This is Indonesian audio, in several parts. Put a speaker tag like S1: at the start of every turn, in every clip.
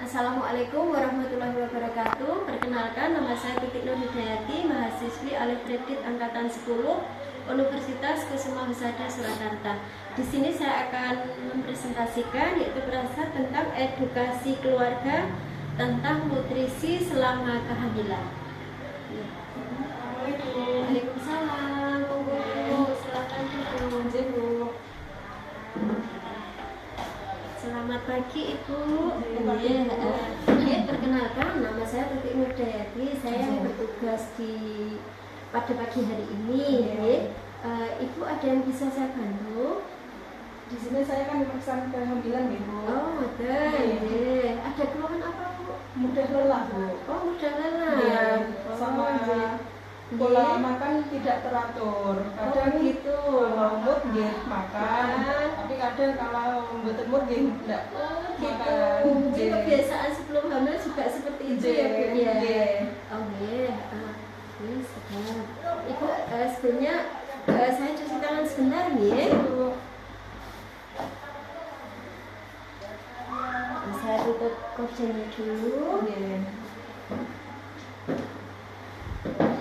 S1: Assalamualaikum warahmatullahi wabarakatuh. Perkenalkan, nama saya Titik Nur Hidayati, mahasiswi Alif Kredit Angkatan 10 Universitas Kusuma Husada Surakarta. Di sini saya akan mempresentasikan yaitu berasal tentang edukasi keluarga tentang nutrisi selama kehamilan. Waalaikumsalam. Silakan Bu. Selamat pagi Ibu. Perkenalkan, nama saya Titik Nur Hidayati. Saya yang bertugas pada pagi hari ini. Ibu ada yang bisa saya bantu?
S2: Di sini saya kan memeriksa kehamilan ya, Bu.
S1: Oh, ada. Ada keluhan apa, Bu?
S2: Mudah lelah, Bu.
S1: Oh, mudah lelah.
S2: Sama pola makan tidak teratur. Kadang
S1: gitu.
S2: Kalau mood makan, tapi kadang kalau mood tidak makan.
S1: Mungkin kebiasaan sebelum hamil juga seperti itu ya, Bu ya. Oh, sedap. Ibu, sebelumnya saya cuci tangan sebentar ya. Saya tutup kordennya dulu.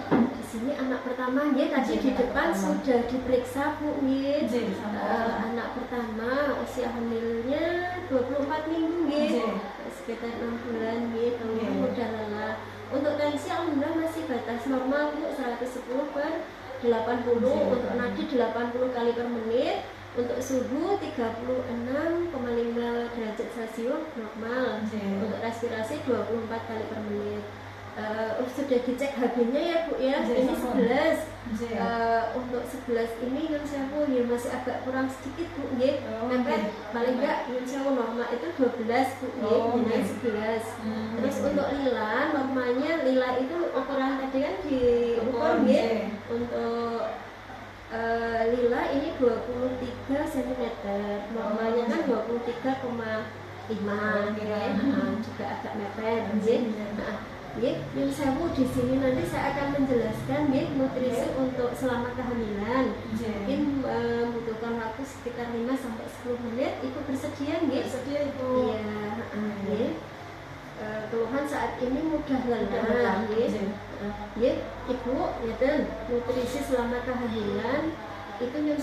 S1: Di sini anak pertama tadi di depan sudah diperiksa, Bu. Anak pertama usia hamilnya 24 minggu sekitar 6 bulan udah lelah. Untuk tensi alhamdulillah masih batas normal, Bu, 110/80. Untuk nadi 80 kali per menit. Untuk suhu 36,5 derajat Celcius normal. Untuk respirasi 24 kali per menit. Sudah dicek HB-nya ya, Bu ya. Ini 11. Untuk 11 ini yang saya masih agak kurang sedikit, Bu. Sampai paling enggak yang saya normal itu 12, Bu. Ini 11. Terus untuk lila, normanya lila itu ukuran tadi kan diukur untuk lila ini 23 cm, normalnya kan 23,5 juga agak mepet. Yang saya di sini nanti saya akan menjelaskan nutrisi untuk selama kehamilan. Mungkin membutuhkan waktu sekitar 5-10 menit. Ibu bersedia nggih?
S2: Bersedia, Ibu.
S1: Iya. Keluhan saat ini mudah lelah. Ibu, nutrisi selama kehamilan itu yang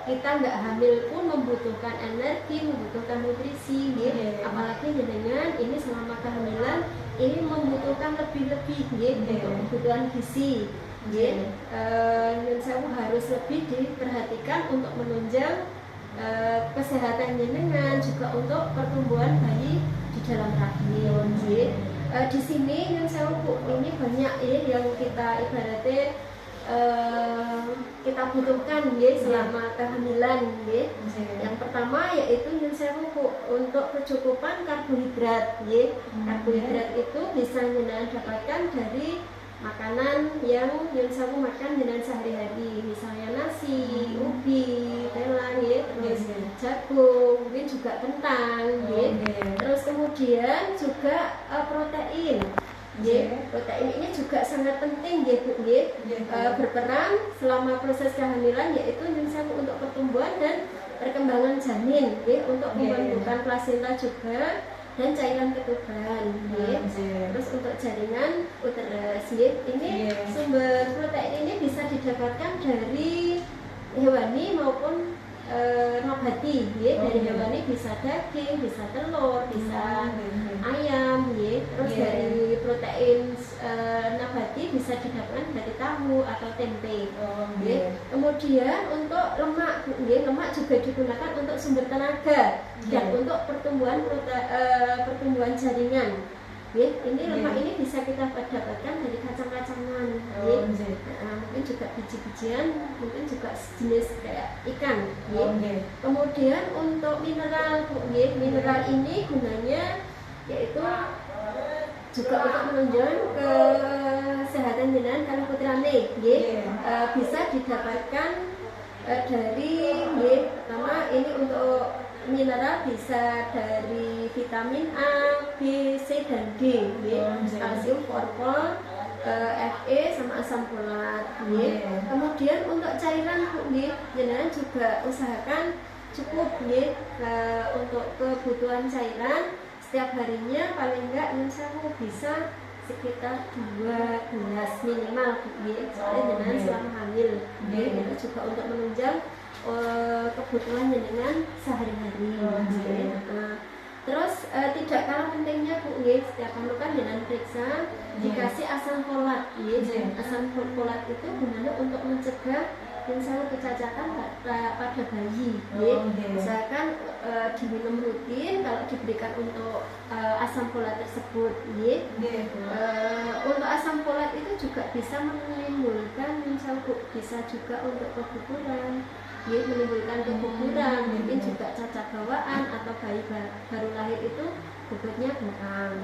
S1: kita nggak hamil pun membutuhkan energi, membutuhkan nutrisi, apalagi dengan ini selama kehamilan ini membutuhkan lebih-lebih untuk kebutuhan gizi. Yang harus lebih diperhatikan untuk menunjang kesehatan jenengan, juga untuk pertumbuhan bayi di dalam rahim. Di sini yang ini banyak yang kita ibaratnya kita butuhkan selama kehamilan. Yang pertama yaitu yang untuk kecukupan karbohidrat. Karbohidrat itu bisa jenengan dapatkan dari makanan yang makan dengan sehari-hari, misalnya nasi, ubi, telang, terus jagung, mungkin juga kentang, terus kemudian juga protein. Protein ini juga sangat penting, Bu. Berperan selama proses kehamilan, yaitu untuk pertumbuhan dan perkembangan janin, untuk pembentukan plasenta juga dan cairan ketuban. Terus untuk jaringan uterus, ini sumber protein ini bisa didapatkan dari hewani maupun nabati. Dari hewani bisa daging, bisa telur, bisa ayam. Terus dari protein nabati bisa didapatkan dari tahu atau tempe. Kemudian untuk lemak, lemak juga digunakan untuk sumber tenaga dan untuk pertumbuhan jaringan. Ini lemak ini bisa kita dapatkan dari kacang-kacangan, mungkin juga biji-bijian, mungkin juga jenis kayak ikan. Kemudian untuk mineral, mineral ini gunanya yaitu juga untuk menunjang kesehatan jenengan kalau putrane. Bisa didapatkan dari pertama ini untuk mineral bisa dari vitamin A, B, C, dan D, kalsium, fosfor, Fe, sama asam folat. Kemudian untuk cairan, jenengan juga usahakan cukup untuk kebutuhan cairan setiap harinya paling enggak insya Allah bisa sekitar 2 gelas minimal nggih, soalnya jenengan selama hamil nggih, itu juga untuk menunjang kebutuhan jenengan sehari-hari. Terus tidak kalah pentingnya Bu nggih, setiap anu kan jenengan periksa dikasih asam folat nggih. Asam folat itu gunanya untuk mencegah misalnya kecacatan pada bayi nggih. Misalkan diminum rutin kalau diberikan untuk asam folat tersebut nggih. Untuk asam folat itu juga bisa menimbulkan misalnya bisa juga untuk keguguran. Menimbulkan keguguran, mungkin juga cacat bawaan atau bayi baru lahir itu bobotnya kurang.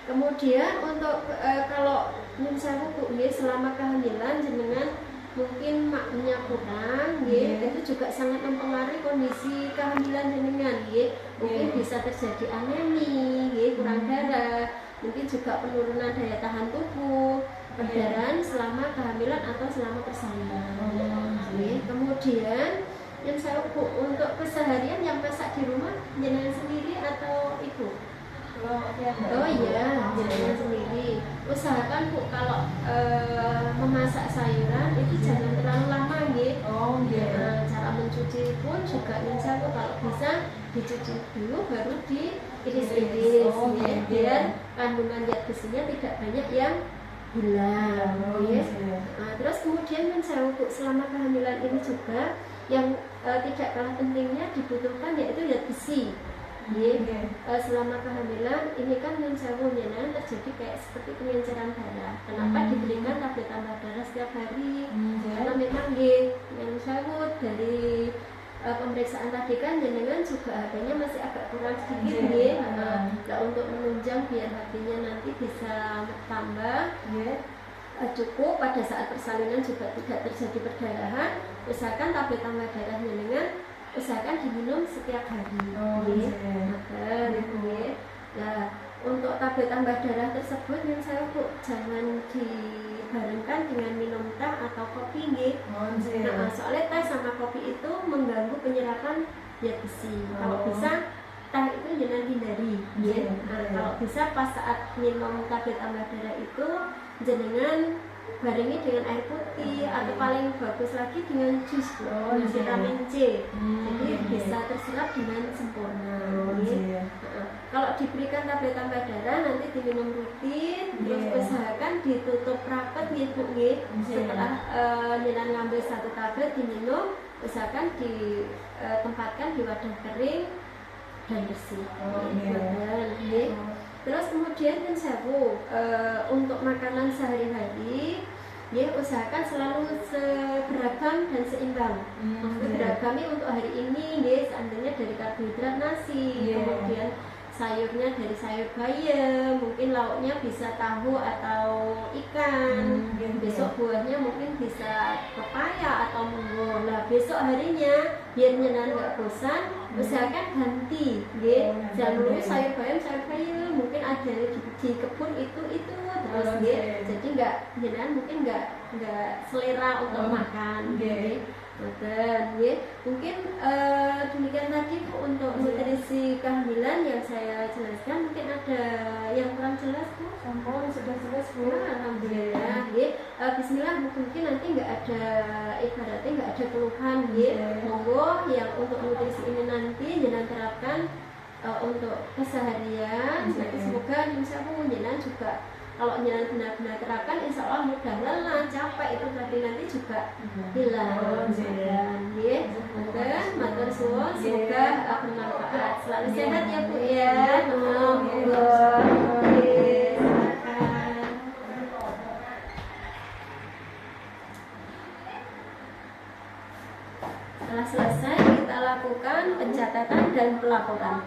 S1: Kemudian untuk kalau misalnya Bu selama kehamilan jenengan mungkin maknya kurang, itu juga sangat mempengaruhi kondisi kehamilan jenengan. Mungkin bisa terjadi anemi, kurang darah, mungkin juga penurunan daya tahan tubuh, perdarahan selama kehamilan atau selama persalinan. Kemudian yang saya untuk keseharian yang masak di rumah jenengan sendiri atau ibu? Oh iya, jenengan sendiri. Usahakan Bu kalau memasak sayuran itu jangan terlalu lama nggih. Cara mencuci pun juga insya Allah kalau bisa dicuci dulu baru diiris-iris biar kandungan zat besinya tidak banyak yang hilang. Terus kemudian kan saya untuk selama kehamilan ini juga yang tidak kalah pentingnya dibutuhkan yaitu zat besi. Selama kehamilan ini kan yang saya terjadi kayak seperti pengenceran darah. Kenapa diberikan tablet tambah darah setiap hari? Karena memang yang saya dari pemeriksaan tadi kan jenengan juga HB-nya masih agak kurang sedikit nah, untuk menunjang biar HB-nya nanti bisa tambah cukup pada saat persalinan juga tidak terjadi perdarahan. Usahakan tablet tambah darah jenengan usahakan diminum setiap hari. Nah, untuk tablet tambah darah tersebut yang saya jangan dibarengkan dengan minum teh atau kopi soalnya teh sama kopi itu mengganggu penyerapan zat besi. Kalau bisa teh itu jangan hindari. Kalau bisa pas saat minum tablet tambah darah itu jenengan barengi dengan air putih atau paling bagus lagi dengan jus vitamin C. Jadi bisa terserap dengan sempurna. Kalau diberikan tablet tambah darah nanti diminum rutin, terus usahakan ditutup rapat setelah jenengan ngambil satu tablet diminum, usahakan ditempatkan di wadah kering dan bersih. Terus kemudian kan untuk makanan sehari-hari usahakan selalu beragam dan seimbang. Beragamnya untuk hari ini seandainya dari karbohidrat nasi, kemudian sayurnya dari sayur bayam, mungkin lauknya bisa tahu atau ikan, besok buahnya mungkin bisa pepaya atau mangga. Nah besok harinya biar jenengan nggak bosan, usahakan ganti, jangan dulu sayur bayam, mungkin ada di kebun itu terus, jadi nggak jenengan mungkin nggak selera untuk makan, mungkin demikian tadi untuk nutrisi kehamilan yang saya jelaskan. Mungkin ada yang kurang jelas Bu?
S2: Sampun sudah jelas Bu.
S1: Alhamdulillah. Bismillah, mungkin nanti nggak ada ibaratnya nggak ada keluhan. Monggo yang untuk nutrisi ini nanti jangan terapkan untuk keseharian. Nanti semoga insya Allah jenengan juga kalau jenengan benar-benar terapkan, insya Allah mudah lelah, capek itu tadi nanti juga hilang. Matur suwun, semoga bermanfaat. Selalu sehat ya Bu ya. Setelah selesai kita lakukan pencatatan dan pelaporan.